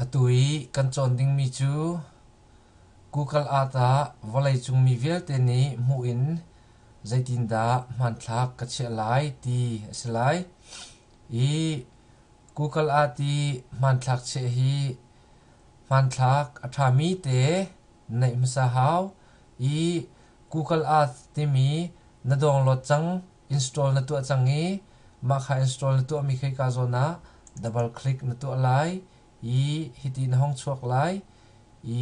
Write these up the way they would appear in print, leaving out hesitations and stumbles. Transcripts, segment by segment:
atui kan chon ding mi chu Google ata valai chung mi vel te ni mu in zaitin da man thlak ka che lai ti aslai I Google ati man thlak che hi man thlak atha mi te nei masa haw I Google Earth ti mi na download chang install na tu changi ma kha install na tu mi khai ka zona double click na tu lai I hiti na hong chuak lai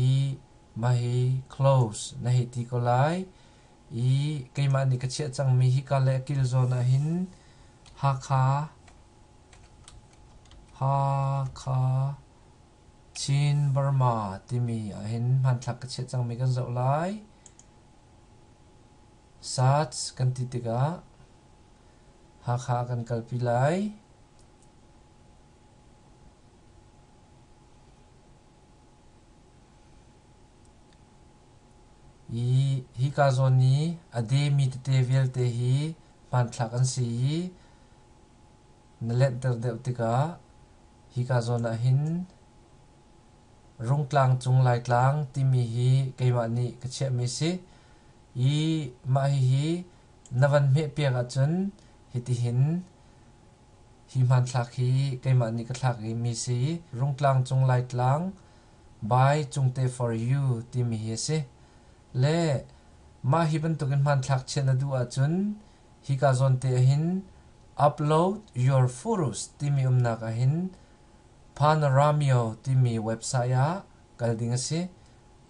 I mahi close na hiti ko lai I keima ni ka che chang mi hi ka le kil zona hin ha kha chin Burma ti mi a hin man thlak ka che chang mi kan zo lai search kan ti tika ha kha kan kalpi lai hi ka zoni ade mi te vel te hi man thlak an si na let der de tika hi ka zona hin rung tlang chung lai tlang ti mi hi keima ni ka che mi si I ma hi navan me pia ga chun hiti hin hi man thlak hi keima ni ka thlak hi mi si rung tlang chung lai tlang by chung te for you ti mi hi si le ma hi ban tukin man thlak che na du a chun hi ka zon te hin upload your photos ti mi umna ka hin Panoramio ti mi website a kalding si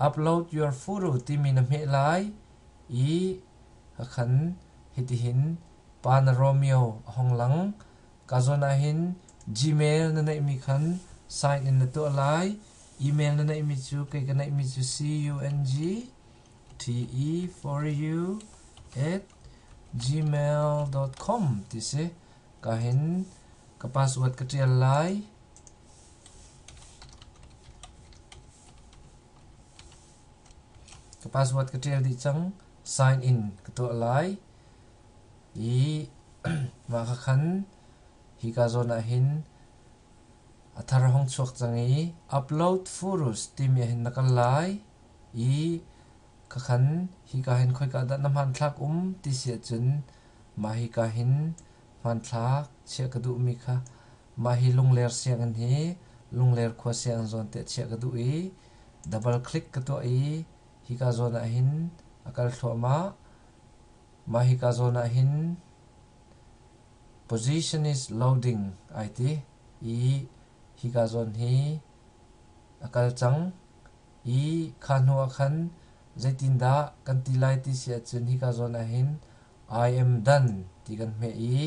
upload your photo ti mi na me lai I khan hiti hin Panoramio honglang ka zona hin Gmail na na imi khan sign in na to lai email na na imi chu kay ka na imi chu cungte4u@gmail.com ti se ka hin ka password ka trial lai ka password ka trial di chang sign in ka to lai I ma ka khan hi ka zona hin athar hong chuak changi upload photos ti mi hin nakal lai I ka khan hi ka hin khoi ka da na man thlak ti sia chun ma hi ka hin man thlak che ka du mi kha ma hi lungler siang an hi lungler khwa siang zon te che ka du I double click ka to I hi ka zona hin akal thoma ma hi ka zona hin position is loading it I hi ka zon hi akal chang I khan ho khan zaitin da kan ti lai ti sia chun hi ka zona hin I am done ti kan me I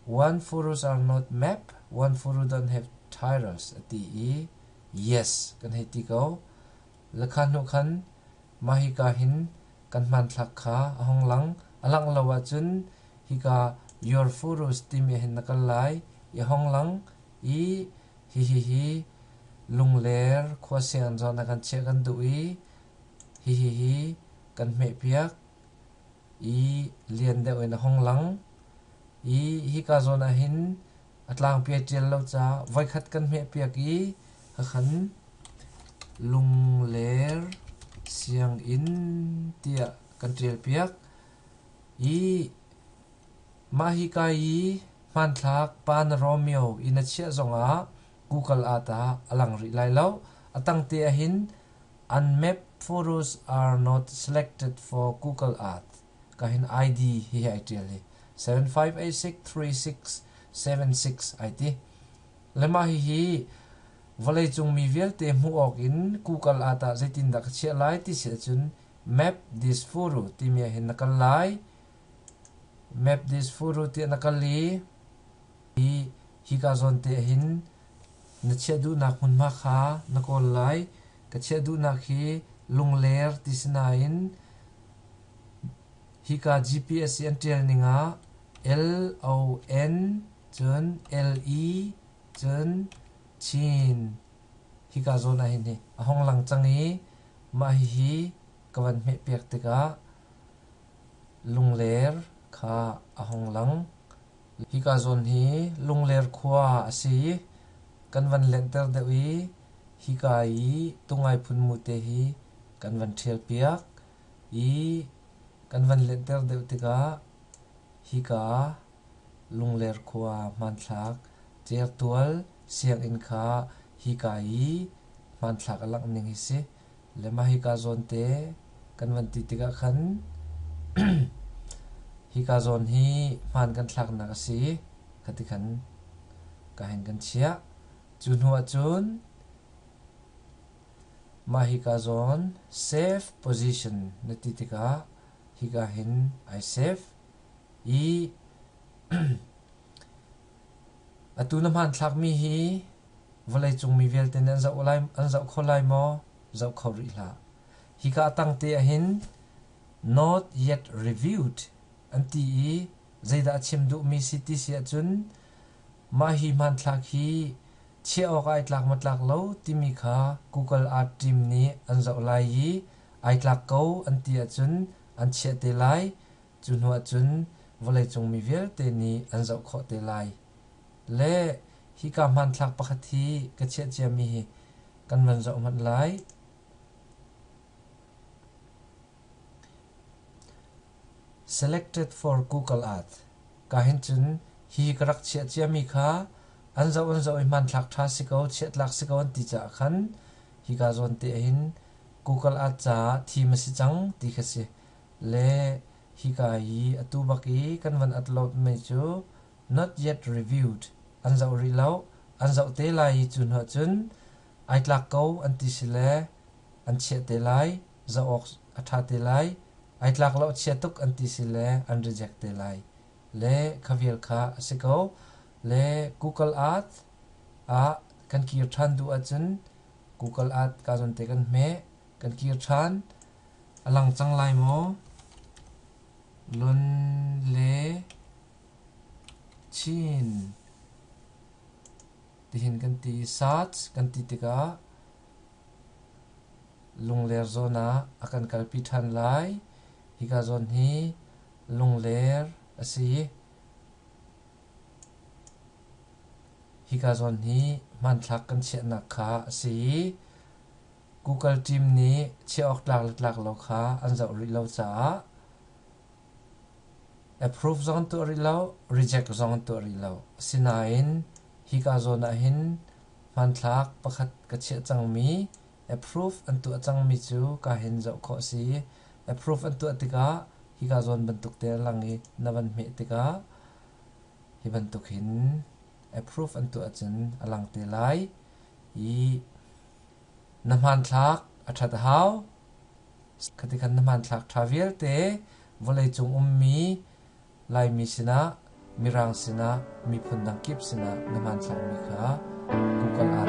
one photos are not map one photo don't have titles ati I yes kan he ti ko la khan ho khan ma hi ka hin kan man thlak kha hong lang alang lawa chun hi ka your photos ti mi hin nakal lai I hong lang I hi lungler khwa sian zona kan che kan du I hi kan me piak I lian de oina hong lang I hi ka zona hin atlang pia tial lo cha vai khat kan me piak I khan lungler siang in tia kan trial piak I ma hi ka I man thlak Panoramio ina chia zonga Google ata alang ri lai lo atang te a hin unmapped photos are not selected for Google Earth ka hin ID hi actually 75863676 IT lema hi valai chung mi vel te mu ok in Google ata zaitin da ka chia lai ti sia chun map this photo ti mi hin nakal lai map this photo ti nakal li hi ka zon te hin na che du na kun ma kha na kol lai ka che du na khi lungler ti sinain hi ka GPS ential ninga LON chun LE chun chin hi ka zona hin ni ahong lang changi ma hi kawan me pek te ka lungler kha ahong lang hi ka zon hi lungler khwa si kan van lenter de wi hi ka i tungai phun mu te hi kan van thial piak i kan van lenter de tika hi ka lungler khwa man thlak cher tual siang in kha hi ka i man thlak alak ning hi si lema hi ka zon te kan van ti tika khan hi ka zon hi man kan thlak na ka si khati khan ka hen kan chia chun huwa chun ma hi ka zon safe position na ti tika hi ka hen I safe i atuna man thlak mi hi valai chung mi vel ten an zau kholai mo zau khori la hi ka tang te a hin not yet reviewed anti i zaida chim du mi city sia chun ma hi man thlak hi che ok ai tlak matlak lo timi kha Google art team ni an zau lai hi ai tlak ko anti a chun an che te lai chun huwa chun valai chung mi vel te ni an zau kho te lai le hi ka man thlak pakhat hi ka che che mi hi kan man zau man lai selected for Google Art ka hin chun hi karak che che mi kha an zau man thlak tha si ko che tlak si ko ti cha khan hi ka zon te hin Google Art cha thi ma si chang ti kha se le hi ka hi atu baki kan van upload mai chu not yet reviewed an zau ri lau an zau te lai chun ha chun ai tlak ko an ti si le an che te lai za ok atha te lai ai tlak lo che tuk an ti si le an reject te lai le khavial kha asiko le Google Art a kan kir than du a chun Google Art ka zon te kan me kan kir than alang chang lai mo lon le chin tihin kan ti search kan ti tika lungler zona akan kalpi than lai hi ka zon hi lungler asi hi ka zon hi man thlak kan che na kha asi Google team ni che ok tlak lo kha an zau ri lo cha approve zone to ri lo reject zone to ri lo sinain hi ka zona hin man thlak pakhat ka che chang mi approve an tu chang mi chu ka hin zau kho si approve an tu atika hi ka zon bantuk te langi navan me tika hi bantuk hin approve an tu achun alang te lai i naman thlak athat hau khati khan naman thlak thavial te volei chung ummi lai mi sina mirang sina mi phundang kip sina naman thlak mi kha Google Art